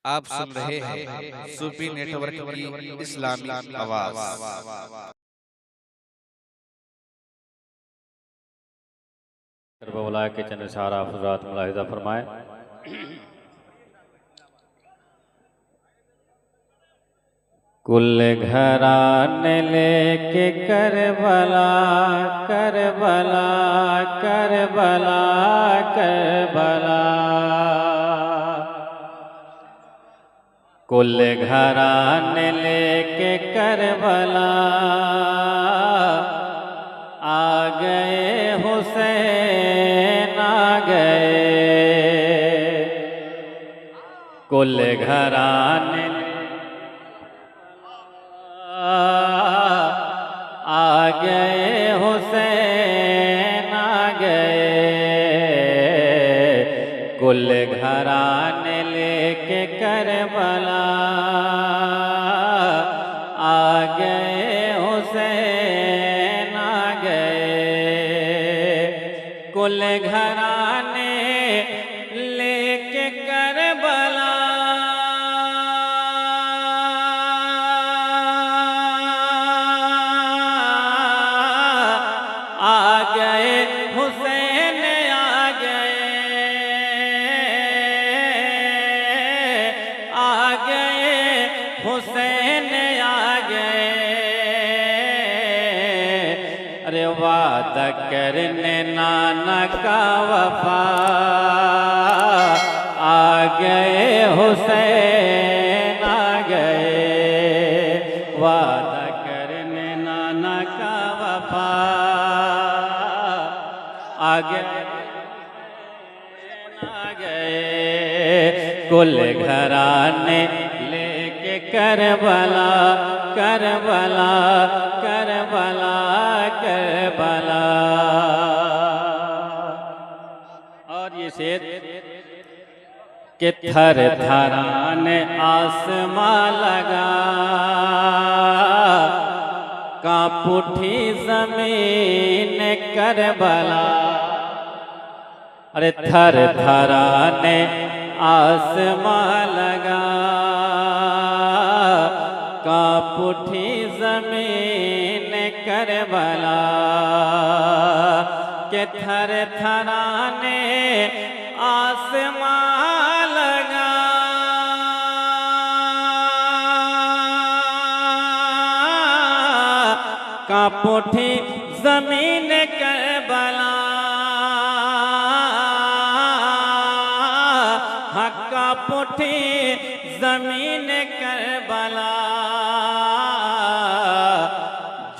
आप सुन रहे हैं सूफी नेटवर्क की इस्लामी आवाज। करबला के चंद सारा हज़रात मुलाहिज़ा फरमाएं। कुल घराने लेके करबला करबला करबला करबला, कुल घराने लेके करबला आ गए हुसैन आ गए। कुल घराने आ गए हुसैन आ गए। कुल घराने लेके करबला आ गए हुसैन आ गए। कुल घराने लेके करबला आ गए हुसैन आ गए हुसैन आ गए। अरे वादा करने नाना का वफा आ गए हुसैन आ गए। वादा करने नाना का वफा आ गए आ गए। कुल घराने लेके करबला करबला करबला करबला। और ये शेर के थर थराने आसमां लगा, कांप उठी जमीन करबला। अरे थर थराने आसमां लगा, कांप उठी जमीन करबला। के थर थराने आसमां लगा, कांप उठी जमीन करबला। कांप उठी जमीन करबला।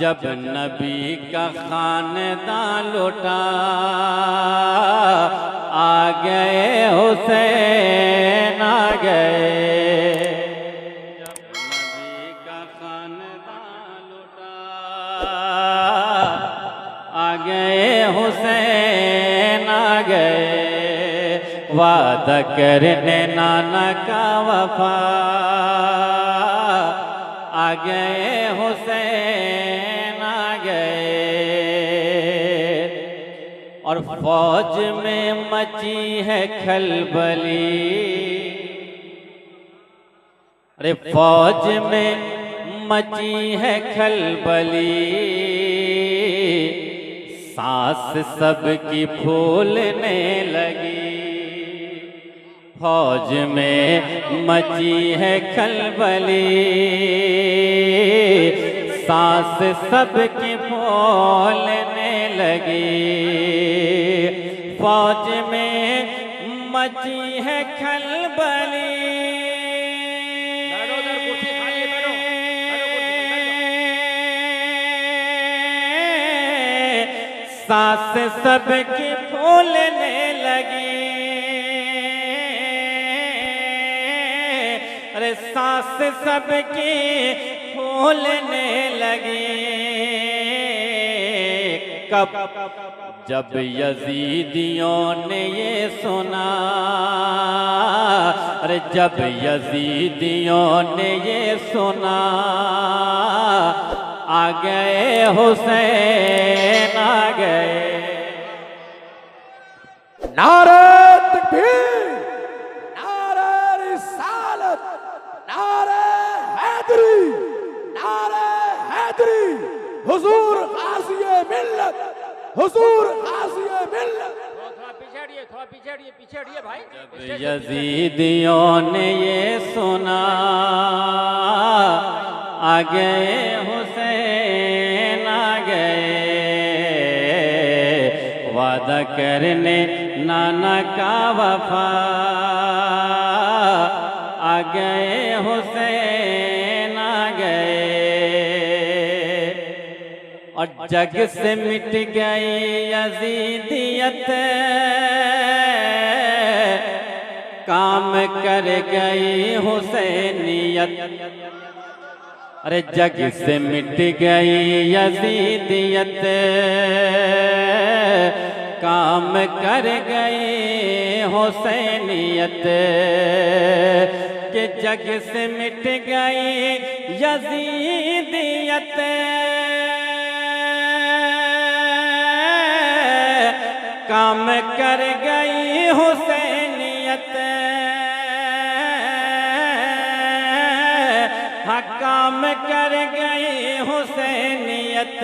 जब नबी का खानदान लौटा आ गए हुसैन आ गए। जब नबी का खानदान लौटा आ गए हुसैन आ गए। वादा करने नाना का वफा आ गए हुसैन आ गए। और फौज में मची है खलबली। अरे फौज में मची है खलबली, सांस सबकी फूलने लगी। फौज में मची है खलबली, सांस सबकी फूलने लगी। फौज में मची है खलबली, सांस सबकी फूलने लगी। अरे सांस सबकी फूलने लगी। कब जब यजीदियों ने ये सुना, अरे जब यजीदियों ने ये सुना आ गए हुसैन आ गए। नारे तकबीर, नारे रिसालत, हुजूर गाज़िए मिल्लत, हुजूर गाज़िए मिल्लत। थोड़ा पीछे हटिए भाई। यजीदियों ने ये सुना आ गए हुसैन आ गए, वादा करने नाना का वफा आ गए हुसैन आ गए, और जग से मिट गई यजीदियत, काम कर गई हुसैनियत। अरे जग से मिट गई यजीदियत, काम कर गई हुसैनियत, कि जग से मिट गई यजीदियत, काम कर गई हुसैनियत, हाँ काम कर गई हुसैनियत।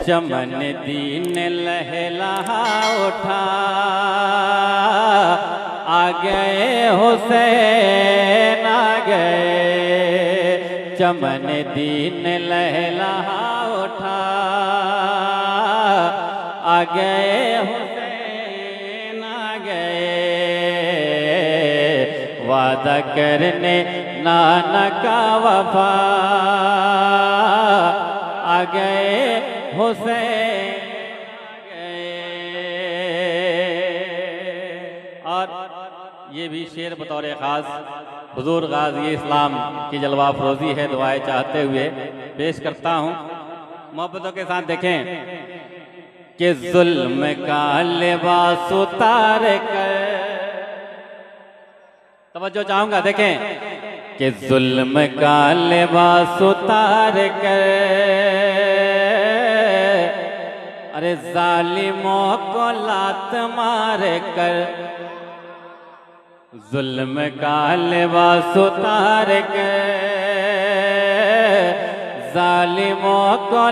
चमन दीन लहलहा उठा आ गए हुसैन आ गए, चमन दीन लहलहा उठा आ गए हुसैन आ गए, वादा करने नाना का वफा आ गए हुसैन आ गए। और ये भी शेर बतौर खास हुजूर गाज़ी इस्लाम की जलवा अफरोज़ी है, दुआएं चाहते हुए पेश करता हूँ। मोहब्बतों के साथ देखें कि जुल्म का लिबास उतार कर, तवज्जो चाहूंगा, देखें कि जुल्म का लिबास उतार कर, अरे जालिमों को लात मार कर, जुल्म का लिबास उतार कर, जालिमों को